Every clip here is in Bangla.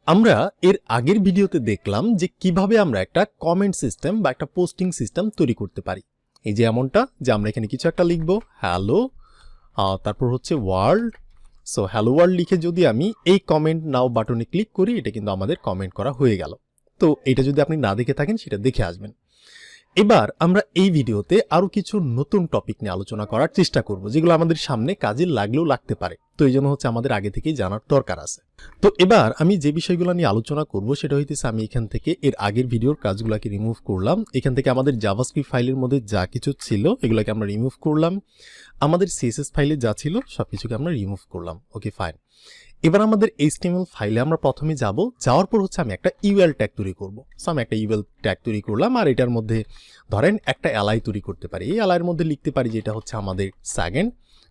আমরা এর আগের ভিডিওতে দেখলাম যে কিভাবে আমরা একটা কমেন্ট সিস্টেম বা একটা পোস্টিং সিস্টেম তৈরি করতে পারি। এই যে এমনটা যে আমরা এখানে কিছু একটা লিখব হ্যালো, তারপর হচ্ছে ওয়ার্ল্ড। সো হ্যালো ওয়ার্ল্ড লিখে যদি আমি এই কমেন্ট নাও বাটনে ক্লিক করি, এটা কিন্তু আমাদের কমেন্ট করা হয়ে গেল। তো এটা যদি আপনি না দেখে থাকেন সেটা দেখে আসবেন। এবার আমরা এই ভিডিওতে আরো কিছু নতুন টপিক নিয়ে আলোচনা করার চেষ্টা করব, যেগুলো আমাদের সামনে কাজে লাগলেও লাগতে পারে। তো এই জন্য হচ্ছে আমাদের আগে থেকেই জানার দরকার আছে। তো এবার আমি যে বিষয়গুলো নিয়ে আলোচনা করব সেটা হইতেছে, আমি এখান থেকে এর আগের ভিডিওর কাজগুলোকে রিমুভ করলাম। এখান থেকে আমাদের জাভাস্ক্রিপ্ট ফাইলের মধ্যে যা কিছু ছিল এগুলোকে আমরা রিমুভ করলাম। আমাদের সিএসএস ফাইলে যা ছিল সবকিছুকে আমরা রিমুভ করলাম। ওকে, ফাইন। এবার আমাদের HTML ফাইলে আমরা প্রথমে যাওয়ার পর হচ্ছে আমি একটা ইউএল ট্যাগ তৈরি করব। সো আমি একটা ইউএল ট্যাগ তৈরি করলাম, আর এটার মধ্যে ধরেন একটা এলআই তৈরি করতে পারি। এই এলআইয়ের মধ্যে লিখতে পারি যে এটা হচ্ছে আমাদের সেকেন্ড,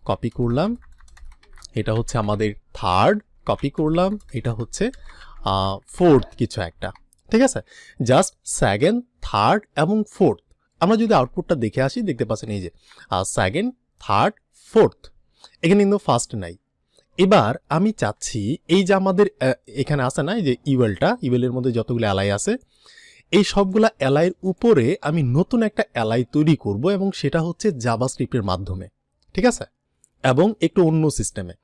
কপি করলাম। এটা হচ্ছে আমাদের থার্ড, কপি করলাম। এটা হচ্ছে ফোর্থ কিছু একটা, ঠিক আছে। জাস্ট সেকেন্ড, থার্ড এবং ফোর্থ। আমরা যদি আউটপুটটা দেখে আসি, দেখতে পাচ্ছেন এই যে সেকেন্ড, থার্ড, ফোর্থ। এখানে কিন্তু ফার্স্ট নাই। এবার আমি চাচ্ছি এই যে আমাদের এখানে আছে না, এই যে ইউএলের মধ্যে যতগুলো এলআই আছে, এই সবগুলা এলআইয়ের উপরে আমি নতুন একটা এলআই তৈরি করব, এবং সেটা হচ্ছে জাভাস্ক্রিপ্টের মাধ্যমে, ঠিক আছে, এবং একটু অন্য সিস্টেমে।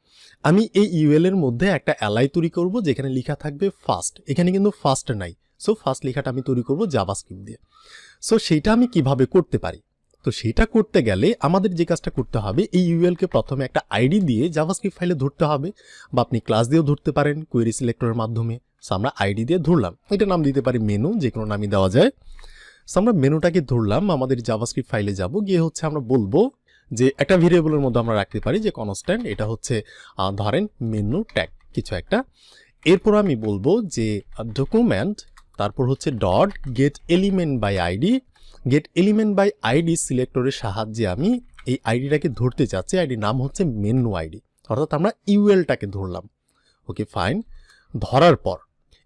আমি এই ইউএলের মধ্যে একটা এলআই তৈরি করব যেখানে লেখা থাকবে ফার্স্ট। এখানে কিন্তু ফার্স্ট নাই। সো ফার্স্ট লেখাটা আমি তৈরি করব জাভাস্ক্রিপ্ট দিয়ে। সো সেইটা আমি কিভাবে করতে পারি? তো সেটা করতে গেলে আমাদের যে কাজটা করতে হবে, এই ইউএলকে প্রথমে একটা আইডি দিয়ে জাভাস্ক্রিপ্ট ফাইলে ধরতে হবে, বা আপনি ক্লাস দিয়েও ধরতে পারেন কোয়েরি সিলেক্টরের মাধ্যমে। সো আমরা আইডি দিয়ে ধরলাম, এটা নাম দিতে পারি মেনু, যে কোনো নামই দেওয়া যায়। সো আমরা মেনুটাকে ধরলাম, আমাদের জাভাস্ক্রিপ্ট ফাইলে যাব, গিয়ে হচ্ছে আমরা বলবো যে একটা ভেরিয়েবলের মধ্যে আমরা রাখতে পারি যে কনস্ট্যান্ট, এটা হচ্ছে ধরেন মেনু ট্যাগ কিছু একটা। এরপর আমি বলবো যে ডকুমেন্ট, তারপর হচ্ছে dot get element by ID. Get element by ID সিলেক্টরের সাহায্যে আমি এই আইডিটাকে ধরতে চাচ্ছি। আইডির নাম হচ্ছে মেনু আইডি, অর্থাৎ আমরা ইউএলটাকে ধরলাম। ওকে, ফাইন। ধরার পর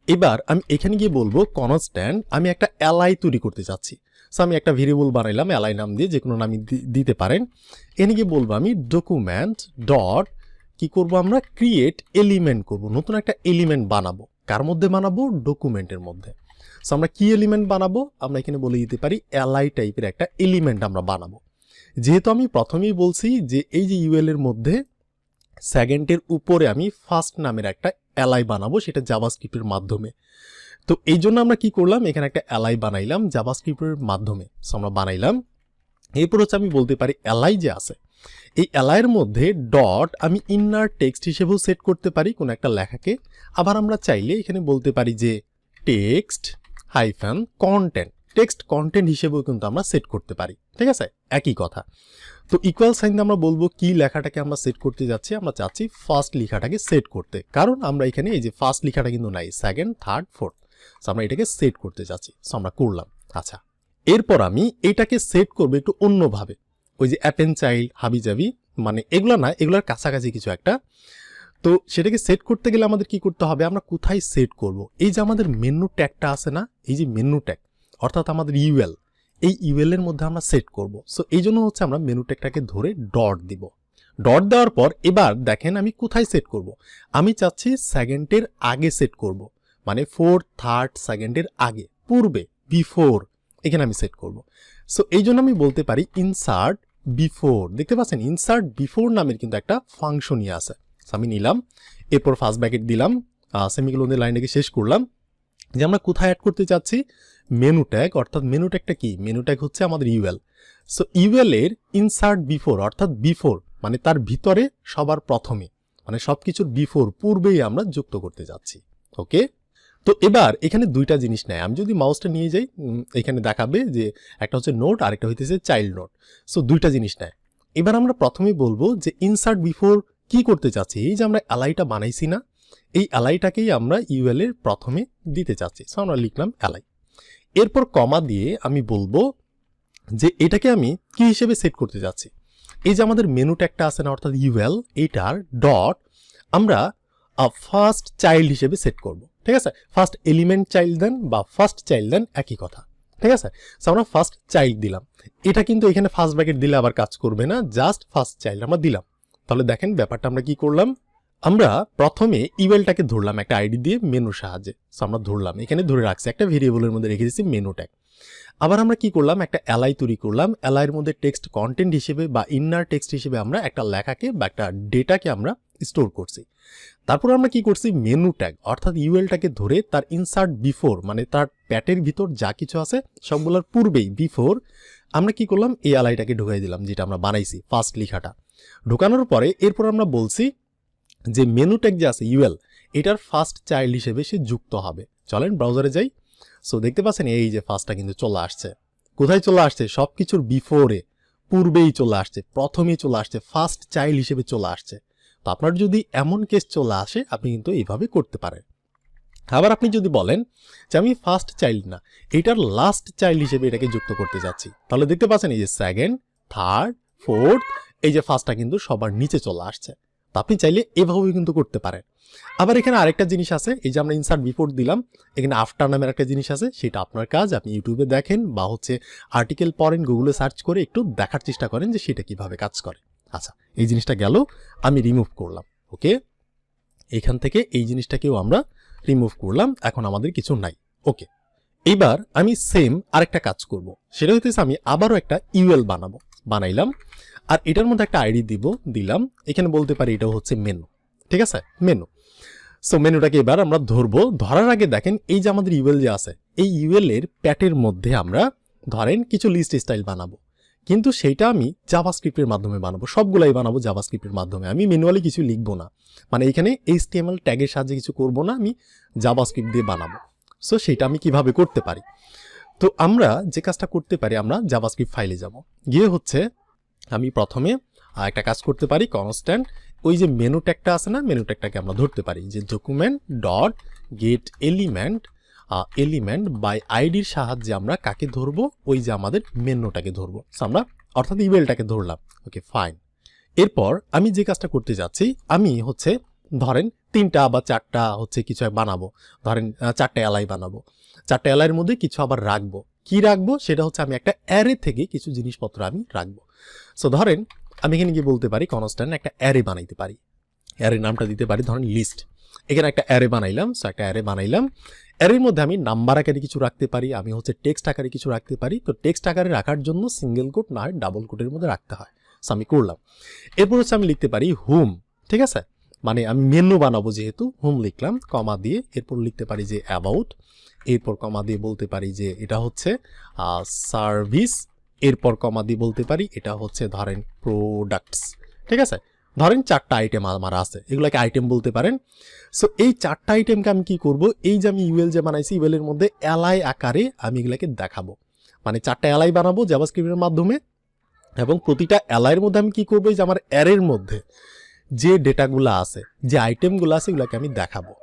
এবার আমি এখানে গিয়ে বলবো কনস্ট্যান্ট, আমি একটা এলআই তৈরি করতে চাচ্ছি। সো আমি একটা ভেরিয়েবল বানাইলাম এলআই নাম দিয়ে, যে কোনো নামই দিতে পারেন। এখানে গিয়ে বলবো আমি ডকুমেন্ট ডট কি করব, আমরা ক্রিয়েট এলিমেন্ট করব, নতুন একটা এলিমেন্ট বানাবো। কার মধ্যে বানাবো? ডকুমেন্টের মধ্যে। সো আমরা কি এলিমেন্ট বানাবো? আমরা এখানে বলে দিতে পারি এলআই টাইপের একটা এলিমেন্ট আমরা বানাবো। যেহেতু আমি প্রথমেই বলছি যে এই যে ইউএল এর মধ্যে সেকেন্ডের উপরে আমি ফার্স্ট নামের একটা এলআই বানাবো, সেটা জাভাস্ক্রিপ্টের মাধ্যমে। তো এই জন্য আমরা কি করলাম, এখানে একটা এলআই বানাইলাম জাভাস্ক্রিপ্টের মাধ্যমে। সো আমরা বানাইলাম। এরপর হচ্ছে আমি বলতে পারি এলআই যে আছে, এই এলআইয়ের মধ্যে ডট আমি ইনার টেক্সট হিসেবেও সেট করতে পারি কোনো একটা লেখাকে। আবার আমরা চাইলে এখানে বলতে পারি যে text hyphen content, text content হিসেবেও কিন্তু আমরা সেট করতে পারি, ঠিক আছে, একই কথা। তো ইকুয়াল সাইন দিয়ে আমরা বলবো কি লেখাটাকে আমরা সেট করতে যাচ্ছি। আমরা চাচ্ছি ফার্স্ট লেখাটাকে সেট করতে, কারণ আমরা এখানে এই যে ফার্স্ট লেখাটা কিন্তু নাই, সেকেন্ড, থার্ড, ফোর্থ। সো আমরা এটাকে সেট করতে যাচ্ছি। সো আমরা করলাম। আচ্ছা, এরপর আমি এটাকে সেট করবো একটু অন্যভাবে। ওই যে অ্যাপেন চাইল্ড, হাবিজাবি, মানে এগুলো না, এগুলোর কাছাকাছি কিছু একটা। তো সেটাকে সেট করতে গেলে আমাদের কি করতে হবে, আমরা কোথায় সেট করব? এই যে আমাদের মেনু ট্যাগটা আছে না, এই যে মেনু ট্যাগ, অর্থাৎ আমাদের ইউএল, এই ইউএল এর মধ্যে আমরা সেট করব। সো এই জন্য হচ্ছে আমরা মেনু ট্যাগটাকে ধরে ডট দিব। ডট দেওয়ার পর এবার দেখেন আমি কোথায় সেট করব। আমি চাচ্ছি সেকেন্ডের আগে সেট করব, মানে ফোর্থ, থার্ড, সেকেন্ডের আগে, পূর্বে, বিফোর, এখানে আমি সেট করব। সো এই জন্য আমি বলতে পারি ইনসার্ট বিফোর। দেখতে পাচ্ছেন ইনসার্ট বিফোর নামের কিন্তু একটা ফাংশনই আছে। আমি নিলাম, এরপর ফার্স্ট ব্র্যাকেট দিলাম, সেমিকোলন দিয়ে লাইনটাকে শেষ করলাম। যে আমরা কোথায় অ্যাড করতে চাচ্ছি, মেনু ট্যাগ, অর্থাৎ মেনু ট্যাগটা কি, মেনু ট্যাগ হচ্ছে আমাদের ইউএল। সো ইউএল এর ইনসার্ট বিফোর, অর্থাৎ বিফোর মানে তার ভিতরে সবার প্রথমে, মানে সবকিছুর বিফোর, পূর্বেই আমরা যুক্ত করতে যাচ্ছি। ওকে, তো এবার এখানে দুইটা জিনিস নেয়। আমি যদি মাউসটা নিয়ে যাই, এখানে দেখাবে যে একটা হচ্ছে নোট, আরেকটা হইতেছে চাইল্ড নোট। সো দুইটা জিনিস নেয়। এবার আমরা প্রথমেই বলবো যে ইনসার্ট বিফোর কি করতে চাচ্ছি, এই যে আমরা এলআইটা বানাইছি না, এই এলআইটাকেই আমরা ইউএল এর প্রথমে দিতে চাচ্ছি। সো আমরা লিখলাম এলআই। এরপর কমা দিয়ে আমি বলবো যে এটাকে আমি কি হিসেবে সেট করতে যাচ্ছি। এই যে আমাদের মেনু ট্যাগটা আছে না, অর্থাৎ ইউএল, এইটার ডট আমরা ফার্স্ট চাইল্ড হিসেবে সেট করব, ঠিক আছে। ফার্স্ট এলিমেন্ট চাইল্ড দেন বা ফার্স্ট চাইল্ড দেন, একই কথা, ঠিক আছে। সো আমরা ফার্স্ট চাইল্ড দিলাম। এটা কিন্তু এখানে ফার্স্ট ব্র্যাকেট দিলে আবার কাজ করবে না, জাস্ট ফার্স্ট চাইল্ড আমরা দিলাম। তাহলে দেখেন ব্যাপারটা আমরা কি করলাম, আমরা প্রথমে ইউএলটাকে ধরলাম একটা আইডি দিয়ে মেনুর সাহায্যে। সো আমরা ধরলাম, এখানে ধরে রাখছি, একটা ভেরিয়েবলের মধ্যে রেখে দিচ্ছি মেনু ট্যাগ। আবার আমরা কি করলাম, একটা এলআই তৈরি করলাম। এলআইয়ের মধ্যে টেক্সট কন্টেন্ট হিসেবে বা ইনার টেক্সট হিসেবে আমরা একটা লেখাকে বা একটা ডেটাকে আমরা স্টোর করছি। তারপর আমরা কি করছি, মেনু ট্যাগ অর্থাৎ ইউএলটাকে ধরে তার ইনসার্ট বিফোর মানে তার প্যাটের ভিতর যা কিছু আছে সবগুলোর পূর্বেই বিফোর আমরা কি করলাম, এই এলআইটাকে ঢুকাই দিলাম, যেটা আমরা বানাইছি ফার্স্ট লেখাটা। ঢুকানোর পরে এরপর আমরা বলছি যে মেনু ট্যাগ যে আছে ইউএল, এটার ফার্স্ট চাইল্ড হিসেবে সে যুক্ত হবে। চলেন ব্রাউজারে যাই। সো দেখতে পাচ্ছেন এই যে ফার্স্টটা কিন্তু চলে আসছে। কোথায় চলে আসছে, সব কিছুর বিফোরে, পূর্বেই চলে আসছে, প্রথমেই চলে আসছে, ফার্স্ট চাইল্ড হিসেবে চলে আসছে। তো আপনার যদি এমন কেস চলে আসে আপনি কিন্তু এইভাবে করতে পারেন। আবার আপনি যদি বলেন যে আমি ফার্স্ট চাইল্ড না, এটার লাস্ট চাইল্ড হিসেবে এটাকে যুক্ত করতে যাচ্ছি, তাহলে দেখতে পাচ্ছেন এই যে সেকেন্ড, থার্ড, ফোর্থ, এই যে ফার্স্টটা কিন্তু সবার নিচে চলে আসছে। তো আপনি চাইলে এভাবেও কিন্তু করতে পারেন। আবার এখানে আরেকটা জিনিস আছে, এই যে আমরা ইনসার্ট বিফোর দিলাম, এখানে আফটার নামের একটা জিনিস আছে, সেটা আপনার কাজ, আপনি ইউটিউবে দেখেন বা আর্টিকেল পড়েন, গুগলে সার্চ করে একটু দেখার চেষ্টা করেন যে সেটা কিভাবে কাজ করে। আচ্ছা, এই জিনিসটা গেল, আমি রিমুভ করলাম। ওকে, এখান থেকে এই জিনিসটাকেও আমরা রিমুভ করলাম, এখন আমাদের কিছু নাই। ওকে, এবার আমি সেম আরেকটা কাজ করব, সেটা হইতেছে আমি আবারও একটা ইউএল বানাইলাম, আর এটার মধ্যে একটা আইডি দিলাম, এখানে বলতে পারি এটা হচ্ছে মেনু। ঠিক আছে, মেনু। সো মেনুটাকে এবার আমরা ধরবো। ধরার আগে দেখেন এই যে আমাদের ইউএল যে আছে, এই ইউএল এর প্যাটের মধ্যে আমরা ধরেন কিছু লিস্ট স্টাইল বানাবো, কিন্তু সেইটা আমি জাভাস্ক্রিপ্টের মাধ্যমে বানাবো, সবগুলাই বানাবো জাভাস্ক্রিপ্টের মাধ্যমে, আমি ম্যানুয়ালি কিছু লিখবো না, মানে এখানে HTML ট্যাগের সাহায্যে কিছু করব না, আমি জাভাস্ক্রিপ্ট দিয়ে বানাবো। সো সেটা আমি কিভাবে করতে পারি, তো আমরা যে কাজটা করতে পারি, আমরা জাভাস্ক্রিপ্ট ফাইলে যাব, গিয়ে আমি প্রথমে একটা কাজ করতে পারি, কনস্ট্যান্ট ওই যে মেনু ট্যাগটা আছে না, মেনু ট্যাগটাকে আমরা ধরতে পারি যে document dot get element by আইডির সাহায্যে আমরা কাকে ধরবো, ওই যে আমাদের মেনুটাকে ধরবো, আমরা অর্থাৎ ইমেলটাকে ধরলাম। Okay fine. এরপর আমি যে কাজটা করতে যাচ্ছি, আমি ধরেন 3টা বা 4টা কিছু বানাবো, ধরেন 4টা এলআই বানাবো, 4টা এলআইয়ের মধ্যে কিছু আবার রাখবো। কি রাখবো, সেটা আমি একটা অ্যারে থেকে কিছু জিনিসপত্র আমি রাখবো। সো ধরেন আমি এখানে গিয়ে বলতে পারি কনস্ট্যান্ট একটা অ্যারে বানাইতে পারি, অ্যারে নামটা দিতে পারি ধরেন লিস্ট। এখানে একটা অ্যারে বানাইলাম, সো একটা অ্যারে বানাইলাম, অ্যারের মধ্যে আমি নাম্বার আকারে কিছু রাখতে পারি, আমি টেক্সট আকারে কিছু রাখতে পারি। তো টেক্সট আকারে রাখার জন্য সিঙ্গেল কোট না হয় ডাবল কোটের মধ্যে রাখতে হয়, সো আমি করলাম। এরপর আমি লিখতে পারি হোম, ঠিক আছে, মানে আমি মেনু বানাবো যেহেতু, হোম লিখলাম কমা দিয়ে, এরপর লিখতে পারি যে অ্যাবাউট, এরপর কমা দিয়ে বলতে পারি যে এটা সার্ভিস, এরপর কমা দিয়ে বলতে পারি এটা ধরেন প্রোডাক্টস। ঠিক আছে, ধরেন 4টা আইটেম আমার আছে, এগুলোকে আইটেম বলতে পারেন। সো এই 4টা আইটেমকে আমি কি করব, এই যে আমি ইউএল যে বানাইছি, ইউএল এর মধ্যে এলআই আকারে আমি এগুলাকে দেখাবো, মানে 4টা এলআই বানাবো জাভাস্ক্রিপ্টের মাধ্যমে, এবং প্রতিটা এলআইয়ের মধ্যে আমি কি করবো, এই যে আমার অ্যারের মধ্যে যে ডেটাগুলো আছে, যে আইটেমগুলো আছে, এগুলোকে আমি দেখাবো।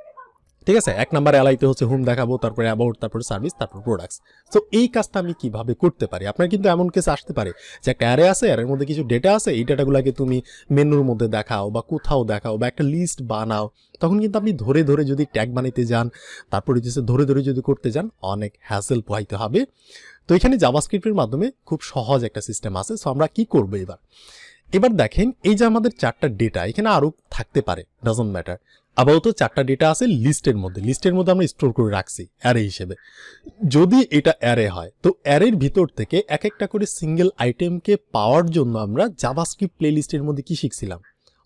ঠিক আছে, 1 নাম্বার এলআইতে হোম দেখাবো, তারপরে অ্যাবাউট, তারপরে সার্ভিস, তারপর প্রোডাক্টস। সো এই কাজটা আমি কিভাবে করতে পারি, আপনার কিন্তু এমন কেস আসতে পারে যে একটা অ্যারে আছে, অ্যারের মধ্যে কিছু ডেটা আছে, এই ডেটাগুলোকে তুমি মেনুর মধ্যে দেখাও বা কোথাও দেখাও বা একটা লিস্ট বানাও, তখন কিন্তু আপনি ধরে ধরে যদি ট্যাগ বানাইতে যান, তারপরে ধরে ধরে যদি করতে যান, অনেক হ্যাসেল পোহাইতে হবে। তো এখানে জাভাস্ক্রিপ্টের মাধ্যমে খুব সহজ একটা সিস্টেম আছে। সো আমরা কি করবো এবার দেখেন, এই যে আমাদের 4টা ডেটা, এখানে আরও থাকতে পারে, ডাজন্ট ম্যাটার। আপাতত 4টা ডেটা আছে লিস্টের মধ্যে আমরা স্টোর করে রাখছি অ্যারে হিসেবে। যদি এটা অ্যারে হয়, তো অ্যারের ভিতর থেকে এক একটা করে সিঙ্গেল আইটেমকে পাওয়ার জন্য আমরা জাভাস্ক্রিপ্ট প্লেলিস্টের মধ্যে কি শিখছিলাম,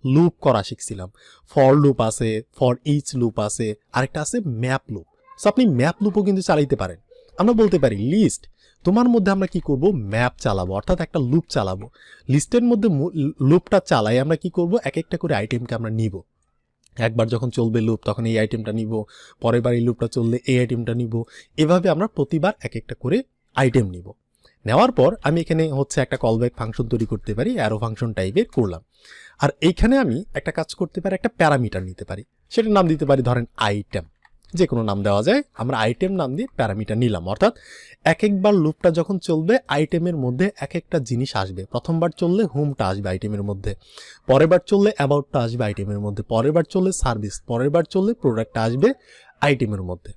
লুপ করা শিখছিলাম। ফর লুপ আছে, ফর ইচ লুপ আছে, আরেকটা আছে ম্যাপ লুপ। সো আপনি ম্যাপ লুপও কিন্তু চালাইতে পারেন। আমরা বলতে পারি লিস্ট, তোমার মধ্যে আমরা কি করব, ম্যাপ চালাবো, অর্থাৎ একটা লুপ চালাবো। লিস্টের মধ্যে লুপটা চালাই আমরা কি করব, এক একটা করে আইটেমকে আমরা নিব। একবার যখন চলবে লুপ, তখন এই আইটেমটা নিব, পরের বার এই লুপটা চললে এই আইটেমটা নিব, এভাবে আমরা প্রতিবার এক একটা করে আইটেম নিব। নেওয়ার পর আমি এখানে একটা কলব্যাক ফাংশন তৈরি করতে পারি, অ্যারো ফাংশন টাইপের করলাম। আর এইখানে আমি একটা কাজ করতে পারি, একটা প্যারামিটার নিতে পারি, সেটার নাম দিতে পারি ধরেন আইটেম, যে কোনো নাম দেওয়া যায়। আমরা আইটেম নাম দিয়ে প্যারামিটার নিলাম, অর্থাৎ একবার লুপটা যখন চলবে আইটেমের মধ্যে এক একটা জিনিস আসবে। প্রথমবার চললে হোমটা আসবে আইটেমের মধ্যে, পরের বার চললে অ্যাবাউটটা আসবে আইটেমের মধ্যে, পরের বার চললে সার্ভিস, পরের বার চললে প্রোডাক্টটা আসবে আইটেমের মধ্যে।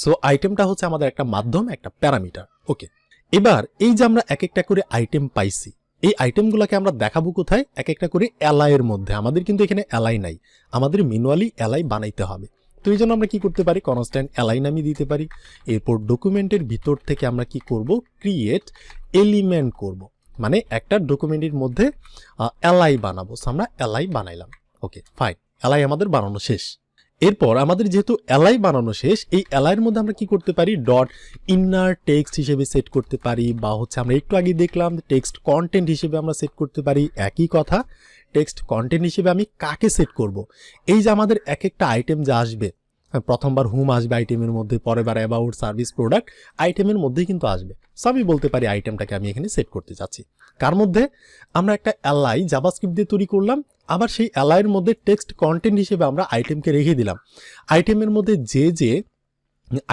সো আইটেমটা আমাদের একটা মাধ্যম, একটা প্যারামিটার। ওকে, এবার এই যে আমরা এক একটা করে আইটেম পাইছি, এই আইটেমগুলোকে আমরা দেখাবো কোথায়, এক একটা করে অ্যালাই এর মধ্যে। আমাদের কিন্তু এখানে অ্যালাই নাই, আমাদের ম্যানুয়ালি অ্যালাই বানাইতে হবে। তো এই জন্য আমরা কি করতে পারি, কনস্ট্যান্ট অ্যালাই নামিয়ে দিতে পারি। এরপর ডকুমেন্টের ভিতর থেকে আমরা কি করব, ক্রিয়েট এলিমেন্ট করব, মানে একটা ডকুমেন্টের মধ্যে অ্যালাই বানাবো। আমরা অ্যালাই বানাইলাম, ওকে ফাইন, অ্যালাই আমাদের বানানো শেষ। এরপর আমাদের যেহেতু অ্যালাই বানানো শেষ, এই অ্যালাইয়ের মধ্যে আমরা কি করতে পারি, ডট ইনার টেক্সট হিসেবে সেট করতে পারি, বা হচ্ছে আমরা একটু আগে দেখলাম টেক্সট কন্টেন্ট হিসেবে আমরা সেট করতে পারি। একই কথা, টেক্সট কন্টেন্ট হিসেবে আমি কাকে সেট করব, এই যে আমাদের এক একটা আইটেম যা আসবে, প্রথমবার হুম আসবে আইটেমের মধ্যে, পরের বার অ্যাবাউট, সার্ভিস, প্রোডাক্ট আইটেমের মধ্যেই কিন্তু আসবে। সো আমি বলতে পারি আইটেমটাকে আমি এখানে সেট করতে চাচ্ছি কার মধ্যে, আমরা একটা অ্যালাই জাভাস্ক্রিপ্ট দিয়ে তৈরি করলাম, আবার সেই অ্যালাইয়ের মধ্যে টেক্সট কন্টেন্ট হিসেবে আমরা আইটেমকে রেখে দিলাম। আইটেমের মধ্যে যে যে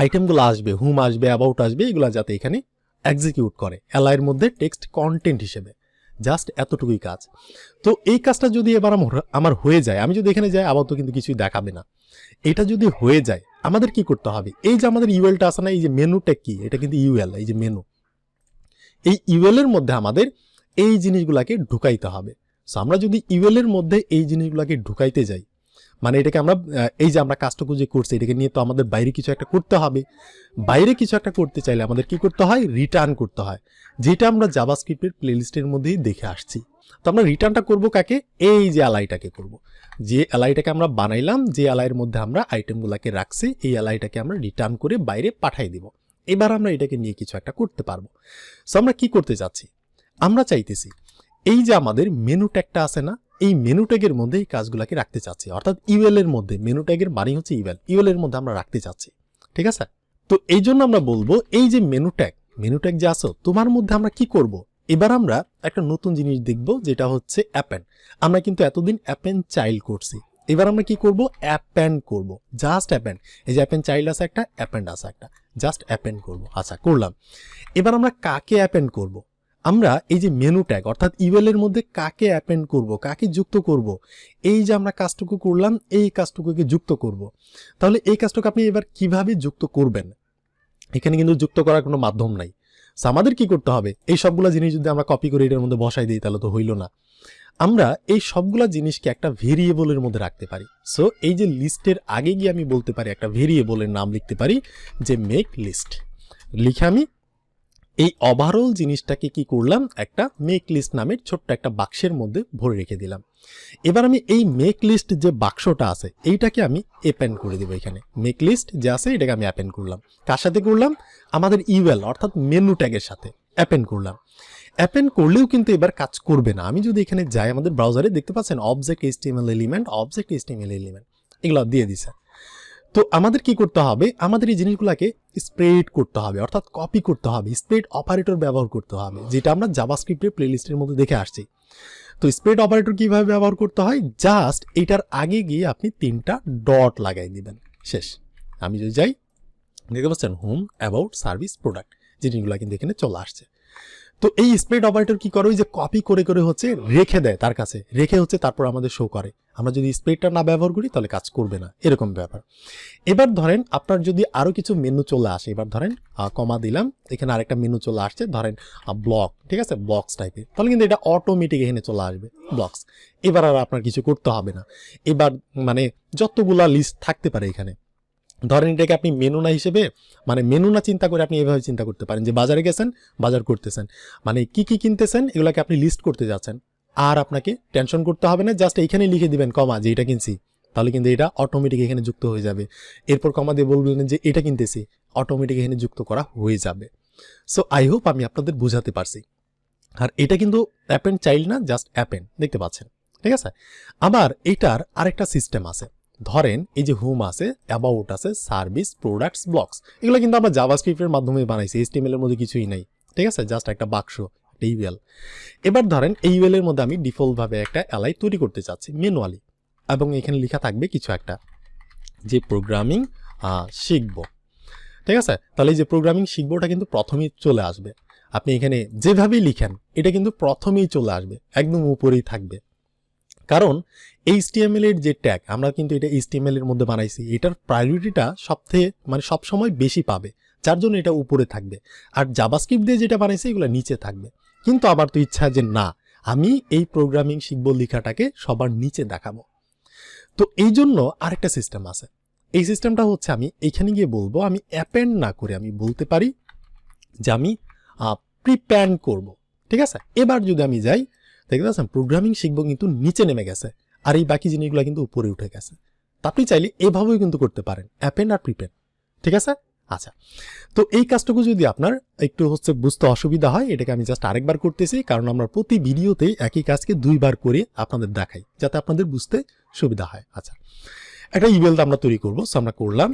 আইটেমগুলো আসবে, হুম আসবে, অ্যাবাউট আসবে, এগুলো যাতে এখানে এক্সিকিউট করে অ্যালাইয়ের মধ্যে টেক্সট কন্টেন্ট হিসেবে। জাস্ট এতটুকুই কাজ। তো এই কাজটা যদি এবার আমার হয়ে যায়, আমি যদি এখানে যাই আবার তো কিন্তু কিছুই দেখাবে না। এটা যদি হয়ে যায় আমাদের কি করতে হবে, এই যে আমাদের ইউএলটা আছে না, এই যে মেনুটা কি, এটা কিন্তু ইউএল, এই যে মেনু, এই ইউএল এর মধ্যে আমাদের এই জিনিসগুলোকে ঢুকাইতে হবে। সো আমরা যদি ইউএল এর মধ্যে এই জিনিসগুলোকে ঢুকাইতে যাই, মানে এটাকে আমরা এই যে আমরা কাজটুকু যে করছি এটাকে নিয়ে তো আমাদের বাইরে কিছু একটা করতে হবে। বাইরে কিছু একটা করতে চাইলে আমাদের কি করতে হয়, রিটার্ন করতে হয়, যেটা আমরা জাভাস্ক্রিপ্টের প্লেলিস্টের মধ্যেই দেখে আসছি। তো আমরা রিটার্নটা করব কাকে, এই যে অ্যালাইটাকে করব, যে অ্যালাইটাকে আমরা বানাইলাম, যে অ্যালাইয়ের মধ্যে আমরা আইটেমগুলোকে রাখছি, এই অ্যালাইটাকে আমরা রিটার্ন করে বাইরে পাঠাই দিব। এবার আমরা এটাকে নিয়ে কিছু একটা করতে পারবো। সো আমরা কি করতে চাচ্ছি, আমরা চাইতেছি এই যে আমাদের মেনু ট্যাগটা আছে না, এই মেনু ট্যাগের মধ্যে এই কাজগুলোকে রাখতে চাচ্ছি, অর্থাৎ ইউএল এর মধ্যে, মেনু ট্যাগের মানে হচ্ছে ইউএল এর মধ্যে আমরা রাখতে চাচ্ছি, ঠিক আছে। তো এই জন্য আমরা বলবো এই যে মেনু ট্যাগ যে আছে তোমার মধ্যে আমরা কি করব, এবার আমরা একটা নতুন জিনিস দেখব, যেটা হচ্ছে অ্যাপেন্ড। আমরা কিন্তু এতদিন অ্যাপেন্ড চাইল্ড করছি, এবার আমরা কি করব, অ্যাপেন্ড করব, জাস্ট অ্যাপেন্ড। এই যে অ্যাপেন্ড চাইল্ড আছে একটা, অ্যাপেন্ড আছে একটা, জাস্ট অ্যাপেন্ড করব। আচ্ছা করলাম, এবার আমরা কাকে অ্যাপেন্ড করব, আমরা এই যে মেনু ট্যাগ অর্থাৎ ইউএল এর মধ্যে কাকে অ্যাপেন্ড করব, কাকে যুক্ত করব, এই যে আমরা কাজটুকু করলাম এই কাজটুকুকে যুক্ত করব। তাহলে এই কাজটুকু আপনি এবার কিভাবে যুক্ত করবেন, এখানে কিন্তু যুক্ত করার কোনো মাধ্যম নাই। আমাদের কি করতে হবে, এই সবগুলা জিনিস যদি আমরা কপি করে এটার মধ্যে বসাই দিই তাহলে তো হইল না। আমরা এই সবগুলা জিনিসকে একটা ভেরিয়েবলের মধ্যে রাখতে পারি। সো এই যে লিস্টের আগে গিয়ে আমি বলতে পারি, একটা ভেরিয়েবলের নাম লিখতে পারি যে মেক লিস্ট, লিখে আমি এই ওভারঅল জিনিসটাকে কি করলাম, একটা মেক লিস্ট নামের ছোট্ট একটা বাক্সের মধ্যে ভরে রেখে দিলাম। এবার আমি এই মেক লিস্ট যে বাক্সটা আছে এইটাকে আমি অ্যাপেন্ড করে দেবো, এখানে মেক লিস্ট যে আছে এটাকে আমি অ্যাপেন্ড করলাম। কার সাথে করলাম, আমাদের ইউএল অর্থাৎ মেনু ট্যাগের সাথে অ্যাপেন্ড করলাম। অ্যাপেন্ড করলেও কিন্তু এবার কাজ করবে না। আমি যদি এখানে যাই, আমাদের ব্রাউজারে দেখতে পাচ্ছেন অবজেক্ট এইচটিএমএল এলিমেন্ট এগুলো দিয়ে দিছে। তো আমাদের কি করতে হবে, আমাদের এই জিনিসগুলোকে স্প্রেড করতে হবে, অর্থাৎ কপি করতে হবে, স্প্রেড অপারেটর ব্যবহার করতে হবে, যেটা আমরা জাভাস্ক্রিপ্টের প্লেলিস্টের মধ্যে দেখে আসছি। তো স্প্রেড অপারেটর কিভাবে ব্যবহার করতে হয়, জাস্ট এটার আগে গিয়ে আপনি 3টা ডট লাগাই দিবেন, শেষ। আমি যদি যাই দেখতে পাচ্ছেন হোম, অ্যাবাউট, সার্ভিস, প্রোডাক্ট, জিনিসগুলো কিন্তু এখানে চলে আসছে। তো এই স্প্রেড অপারেটর কি করে, ওই যে কপি করে করে হচ্ছে রেখে দেয়, তার কাছে রেখে হচ্ছে তারপর আমাদের শো করে। আমরা যদি স্প্রেডটা না ব্যবহার করি তাহলে কাজ করবে না, এরকম ব্যাপার। এবার ধরেন আপনার যদি আরো কিছু মেনু চলে আসে, এবার ধরেন কমা দিলাম, এখানে আরেকটা মেনু চলে আসছে, ধরেন ব্লক, ঠিক আছে, বক্স টাইপের, তাহলে কিন্তু এটা অটোমেটিক এখানে চলে আসবে ব্লকস। এবার আর আপনার কিছু করতে হবে না। এবার মানে যতগুলা লিস্ট থাকতে পারে এখানে, ধরেন এটাকে আপনি মেনু না হিসেবে, মানে মেনু না চিন্তা করে আপনি এভাবে চিন্তা করতে পারেন যে বাজারে গেছেন, বাজার করতেছেন, মানে কি কি কিনতেছেন এগুলাকে আপনি লিস্ট করতে যাচ্ছেন, আর আপনাকে টেনশন করতে হবে না, জাস্ট এইখানে লিখে দিবেন কমা যে এটা কিনছি, তাহলে কিন্তু এটা অটোমেটিক এখানে যুক্ত হয়ে যাবে। এরপর কমা দিয়ে বলবেন যে এটা কিনতেছি, অটোমেটিক এখানে যুক্ত করা হয়ে যাবে। সো আই হোপ আমি আপনাদের বুঝাতে পারছি। আর এটা কিন্তু অ্যাপেন্ড চাইল্ড না, জাস্ট অ্যাপেন্ড, দেখতে পাচ্ছেন, ঠিক আছে। আবার এটার আরেকটা সিস্টেম আছে, ধরেন এই যে হোম আছে, অ্যাবাউট আছে, সার্ভিস, প্রোডাক্টস, ব্লকস, এগুলো কিন্তু আমরা জাভাস্ক্রিপ্টের মাধ্যমে বানাইছি, এইচটিএমএল এর মধ্যে কিছুই নাই, ঠিক আছে, জাস্ট একটা বাক্স, একটা ইউএল। এবার ধরেন এই ইউএল এর মধ্যে আমি ডিফল্ট ভাবে একটা অ্যালাই তৈরি করতে চাচ্ছি ম্যানুয়ালি, এবং এখানে লেখা থাকবে কিছু একটা যে প্রোগ্রামিং শিখবো, ঠিক আছে। তাহলে এই যে প্রোগ্রামিং শিখবোটা কিন্তু প্রথমেই চলে আসবে। আপনি এখানে যেভাবেই লিখেন এটা কিন্তু প্রথমেই চলে আসবে, একদম উপরেই থাকবে। কারণ এইচটিএমএল এর যে ট্যাগ, আমরা কিন্তু এটা এইচটিএমএল এর মধ্যে বানাইছি, এটার প্রায়োরিটিটা সবথেকে মানে সবসময় বেশি পাবে, যার জন্য এটা উপরে থাকবে। আর জাভাস্ক্রিপ্ট দিয়ে যেটা বানাইছে এগুলো নিচে থাকবে। কিন্তু আমার তো ইচ্ছা যে না, আমি এই প্রোগ্রামিং শিখবো লেখাটাকে সবার নিচে দেখাবো। তো এই জন্য আরেকটা সিস্টেম আছে। এই সিস্টেমটা হচ্ছে আমি এখানে গিয়ে বলবো, আমি অ্যাপেন্ড না করে আমি বলতে পারি যে আমি প্রিপ্যান্ড করব। ঠিক আছে, এবার যদি আমি যাই দেখতে পাচ্ছেন প্রোগ্রামিং শিখবো কিন্তু নিচে নেমে গেছে, আর এই বাকি জিনিসগুলো কিন্তু উপরে উঠে গেছে। তা আপনি চাইলে এভাবেও কিন্তু করতে পারেন, অ্যাপেন্ড আর প্রিপেন্ড। ঠিক আছে, আচ্ছা। তো এই কাজটুকু যদি আপনার একটু বুঝতে অসুবিধা হয়, এটাকে আমি জাস্ট আরেকবার করতেছি, কারণ আমরা প্রতি ভিডিওতেই একই কাজকে দুইবার করে আপনাদের দেখাই, যাতে আপনাদের বুঝতে সুবিধা হয়। আচ্ছা, একটা ইমেলটা আমরা তৈরি করবো। সো আমরা করলাম,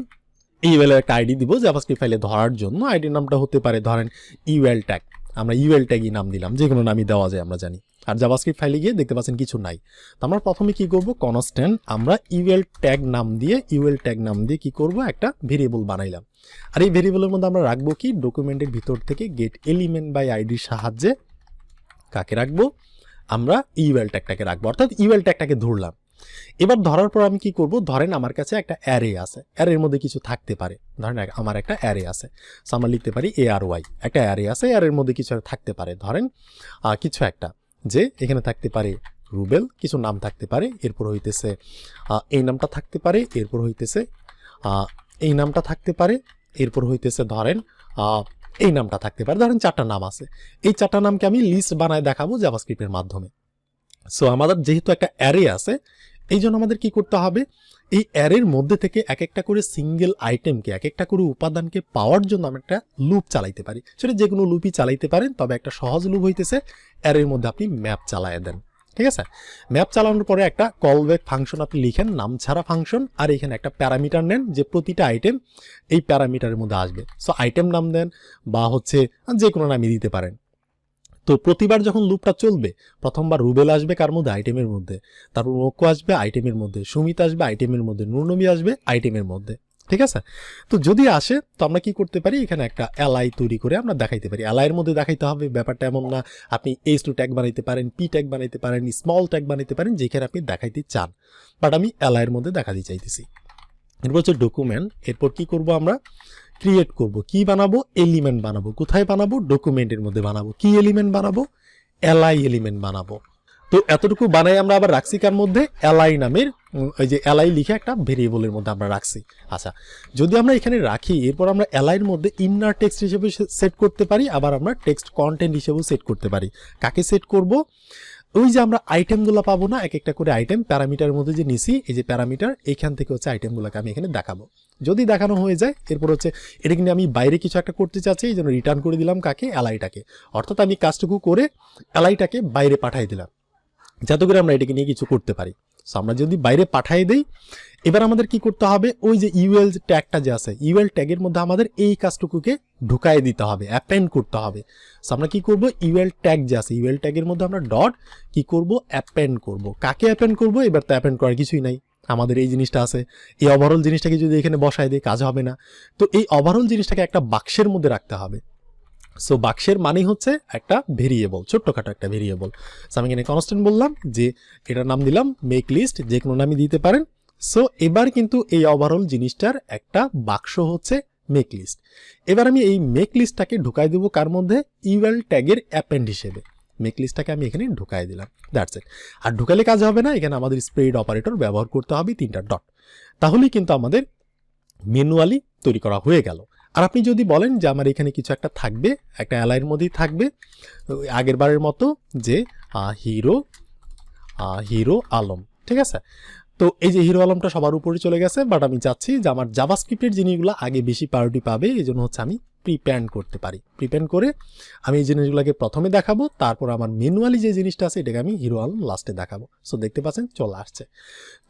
ইমেলের একটা আইডি দিব জাভাস্ক্রিপ্ট ফাইলে ধরার জন্য। আইডির নামটা হতে পারে ধরেন ইউএল ট্যাগ, আমরা ইউএল ট্যাগই নাম দিলাম, যে কোনো নামই দেওয়া যায় আমরা জানি। আর জাভাস্ক্রিপ্ট ফাইলে গিয়ে দেখতে পাচ্ছেন কিছু নাই। তো আমরা প্রথমে কি করব, কনস্ট্যান্ট আমরা ইউএল ট্যাগ নাম দিয়ে কি করব, একটা ভেরিয়েবল বানাইলাম। আর এই ভেরিয়েবলের মধ্যে আমরা রাখবো কি, ডকুমেন্টের ভিতর থেকে গেট এলিমেন্ট বাই আইডির সাহায্যে কাকে রাখবো, আমরা ইউএল ট্যাগটাকে রাখবো, অর্থাৎ ইউএল ট্যাগটাকে ধরলাম। এবার ধরার পর আমি কি করব, ধরেন আমার কাছে একটা অ্যারে আছে, অ্যারের মধ্যে কিছু থাকতে পারে, ধরেন আমার একটা অ্যারে আছে। সো আমরা লিখতে পারি ARY, একটা অ্যারে আছে, অ্যারের মধ্যে কিছু থাকতে পারে, ধরেন কিছু একটা, যে এখানে থাকতে পারে রুবেল, কিছু নাম থাকতে পারে, এরপর হইতেছে এই নামটা থাকতে পারে, এরপর হইতেছে এই নামটা থাকতে পারে, এরপর হইতেছে ধরেন এই নামটা থাকতে পারে, ধরেন 4টা নাম আছে। এই 4টা নামকে আমি লিস্ট বানায় দেখাবো জাভাস্ক্রিপ্টের মাধ্যমে। সো আমাদের যেহেতু একটা অ্যারে আছে, এই জন্য আমাদের কি করতে হবে, এই অ্যারের মধ্যে থেকে এক একটা করে সিঙ্গেল আইটেমকে, এক একটা করে উপাদানকে পাওয়ার জন্য আমরা একটা লুপ চালাইতে পারি। সেটা যে কোনো লুপই চালাইতে পারেন, তবে একটা সহজ লুপ হইতেছে অ্যারের মধ্যে আপনি ম্যাপ চালায় দেন। ঠিক আছে, ম্যাপ চালানোর পরে একটা কলব্যাক ফাংশন আপনি লিখেন, নাম ছাড়া ফাংশন, আর এখানে একটা প্যারামিটার নেন, যে প্রতিটা আইটেম এই প্যারামিটারের মধ্যে আসবে। সো আইটেম নাম দেন, বা হচ্ছে যে কোনো নামই দিতে পারেন। তো প্রতিবার যখন লুপটা চলবে, প্রথমবার রুবেল আসবে কার মধ্যে, আইটেমের মধ্যে, তারপর ওকো আসবে আইটেমের মধ্যে, সুমিত আসবে আইটেমের মধ্যে, নুরনবী আসবে আইটেমের মধ্যে। ঠিক আছে, তো যদি আসে তো আমরা কি করতে পারি, এখানে একটা এলআই তৈরি করে আমরা দেখাইতে পারি। এলআইয়ের মধ্যে দেখাইতে হবে, ব্যাপারটা এমন না, আপনি H2 ট্যাগ বানাইতে পারেন, P ট্যাগ বানাইতে পারেন, স্মল ট্যাগ বানাইতে পারেন, যেখানে আপনি দেখাইতে চান, বাট আমি এলআইয়ের মধ্যে দেখাতে চাইতেছি। এরপর হচ্ছে ডকুমেন্ট, এরপর কি করব, আমরা ক্রিয়েট করব, কি বানাবো, এলিমেন্ট বানাবো। কোথায় বানাবো, ডকুমেন্টের মধ্যে বানাবো। কি এলিমেন্ট বানাবো, এলআই এলিমেন্ট বানাবো। তো এতটুকু বানাই আমরা আবার রাখছি কার মধ্যে, এলআই নামের, ওই যে এলআই লিখে একটা ভেরিয়েবলের মধ্যে আমরা রাখছি। আচ্ছা, যদি আমরা এখানে রাখি, এরপর আমরা এলআইয়ের মধ্যে ইনার টেক্সট হিসেবে সেট করতে পারি, আবার আমরা টেক্সট কন্টেন্ট হিসেবেও সেট করতে পারি। কাকে সেট করব, ওই যে আমরা আইটেমগুলো পাবো না, এক একটা করে আইটেম প্যারামিটারের মধ্যে যে নিছি, এই যে প্যারামিটার, এইখান থেকে হচ্ছে আইটেমগুলোকে আমি এখানে দেখাবো। যদি দেখানো হয়ে যায়, এরপর হচ্ছে এটা কিন্তু আমি বাইরে কিছু একটা করতে চাচ্ছি, এই জন্য রিটার্ন করে দিলাম কাকে, এলআইটাকে। অর্থাৎ আমি কাজটুকু করে এলআইটাকে বাইরে পাঠাই দিলাম, যাতে করে আমরা এটাকে নিয়ে কিছু করতে পারি। সো আমরা যদি বাইরে পাঠাই দেই, এবার আমাদের কি করতে হবে, ওই যে ইউএল ট্যাগটা যে আছে, ইউএল ট্যাগের মধ্যে আমাদের এই কাজটুকুকে ঢুকাই দিতে হবে, অ্যাপেন্ড করতে হবে। সো আমরা কি করব, ইউএল ট্যাগ যে আছে, ইউএল ট্যাগের মধ্যে আমরা ডট কি করব, অ্যাপেন্ড করব। কাকে অ্যাপেন্ড করব, এবার তো অ্যাপেন্ড করার কিছুই নাই, আমাদের এই জিনিসটা আছে। এই ওভারঅল জিনিসটাকে যদি এখানে বসাই দিই, কাজ হবে না। তো এই ওভারঅল জিনিসটাকে একটা বাক্সের মধ্যে রাখতে হবে। সো বাক্সের মানে হচ্ছে একটা ভেরিয়েবল, ছোট্টখাটো একটা ভেরিয়েবল। সো আমি এখানে কনস্ট্যান্ট বললাম, যে এটার নাম দিলাম মেক লিস্ট, যে কোনো নামই দিতে পারেন। সো এবার কিন্তু এই ওভারঅল জিনিসটার একটা বাক্স হচ্ছে মেক লিস্ট। এবার আমি এই মেক লিস্টটাকে ঢুকাই দেবো কার মধ্যে, ইউএল ট্যাগের অ্যাপেন্ড হিসেবে। মেক লিস্টটাকে আমি এখানে ঢুকাই দিলাম, দ্যাটস ইট। আর ঢুকালে কাজ হবে না, এখানে আমাদের স্প্রেড অপারেটর ব্যবহার করতে হবে 3টা ডট, তাহলেই কিন্তু আমাদের ম্যানুয়ালি তৈরি করা হয়ে গেল। আর আপনি যদি বলেন যে আমার এখানে কিছু একটা থাকবে, একটা এলআইয়ের মধ্যেই থাকবে আগের বারের মতো, যে হিরো আলম, ঠিক আছে। তো এই যে হিরো আলমটা সবার উপরে চলে গেছে, বাট আমি চাচ্ছি যে আমার জাভাস্ক্রিপ্টের জিনিসগুলো আগে বেশি প্রায়োরিটি পাবে, এই জন্য হচ্ছে আমি প্রিপ্যান্ড করতে পারি। প্রিপ্যান্ড করে আমি এই জিনিসগুলোকে প্রথমে দেখাবো, তারপর আমার ম্যানুয়ালি যে জিনিসটা আছে এটাকে আমি হিরো আলম লাস্টে দেখাবো। সো দেখতে পাচ্ছেন চলে আসছে।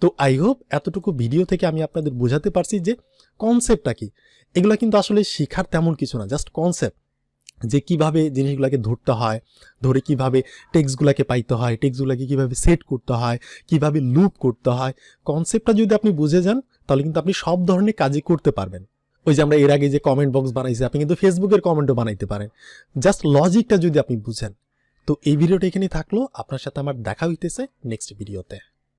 তো আই হোপ এতটুকু ভিডিও থেকে আমি আপনাদের বোঝাতে পারছি যে কনসেপ্টটা কি। এগুলো কিন্তু আসলে শেখার তেমন কিছু না, জাস্ট কনসেপ্ট, যে কিভাবে জিনিসগুলোকে ধরতে হয়, ধরে কিভাবে টেক্সটগুলোকে পাইতে হয়, টেক্সটগুলোকে কিভাবে সেট করতে হয়, কিভাবে লুপ করতে হয়। কনসেপ্টটা যদি আপনি বুঝে যান, তাহলে কিন্তু আপনি সব ধরনের কাজই করতে পারবেন। ওই যে আমরা এর আগে যে কমেন্ট বক্স বানাইছি, আপনি কিন্তু ফেসবুকের কমেন্টও বানাইতে পারেন, জাস্ট লজিকটা যদি আপনি বুঝেন। তো এই ভিডিওটা এখানেই থাকলো, আপনার সাথে আমার দেখা হইতেছে নেক্সট ভিডিওতে।